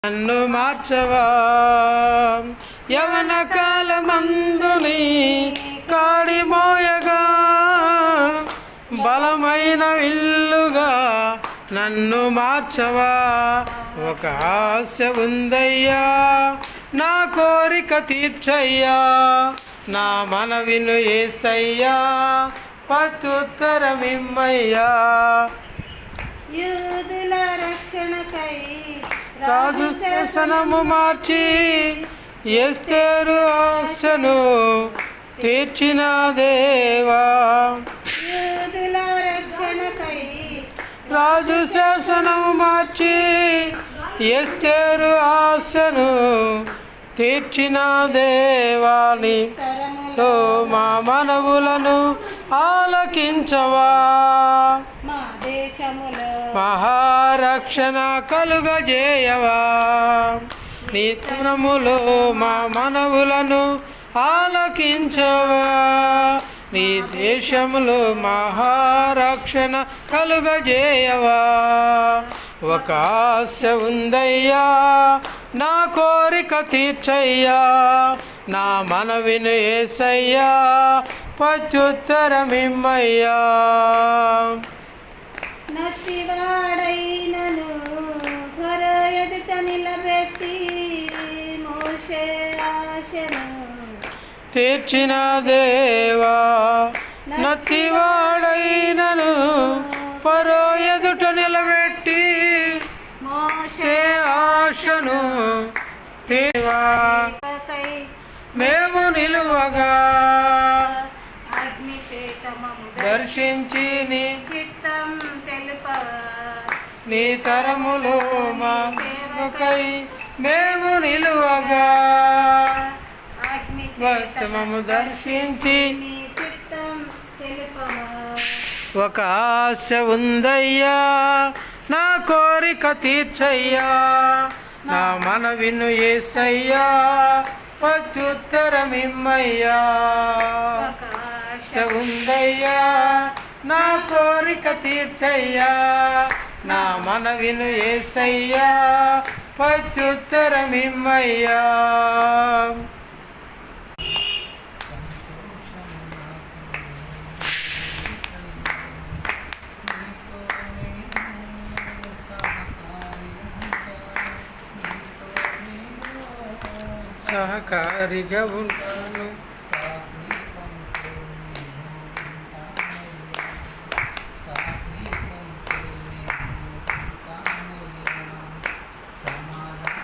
నన్ను మార్చవా యవన కాలమందుని కాడి మోయగా బలమైన విల్లుగా నన్ను మార్చవా. ఒక ఆశ ఉందయ్యా, నా కోరిక తీర్చయ్యా, నా మనవిను యేసయ్యా, ప్రత్యుత్తరమిమ్మయ్యా. యూదుల రక్షణకై రాజు శాసనము మార్చి ఎస్తేరు ఆశను తీర్చిన దేవా. యూదుల రక్షణకై రాజు శాసనము మార్చి ఎస్తేరు ఆశను తీర్చిన దేవాని లో మా మనవులను ఆలకించవా. మా దేశములో మహారక్షణ కలుగజేయవా. నీ తరములో మా మనవులను ఆలకించవా. నీ దేశములో మహారక్షణ కలుగజేయవా. ఒక ఆశ ఉందయ్యా, నా కోరిక తీర్చయ్యా, నా మనవిను యేసయ్యా, ప్రత్యుత్తరమిమ్మయ్యా. నత్తివాడైనను ఫరో ఎదుట నిలబెట్టి మోషే ఆశను తీర్చిన దేవా. నత్తివాడైనను ఫరో ఎదుట నిలబెట్టి మోషే ఆశను దేవా. మేము నిలువగా అగ్ని చేతమము దర్శించి నీ చిత్తం తెలుపవా. నీ తరములో మా సేవకై మేము నిలువగా అగ్ని వర్తమము దర్శించి నీ చిత్తం తెలుపవా. ఒక ఆశ ఉందయ్యా, నా కోరిక తీర్చయ్యా, నా మనవిను యేసయ్యా, ప్రత్యుత్తరమిమ్మయ్యా. ఒక ఆశ ఉందయ్యా, నా కోరిక తీర్చయ్యా, నా మనవిను యేసయ్యా, ప్రత్యుత్తరమిమ్మయ్యా. సహకారిగా ఉంటాను.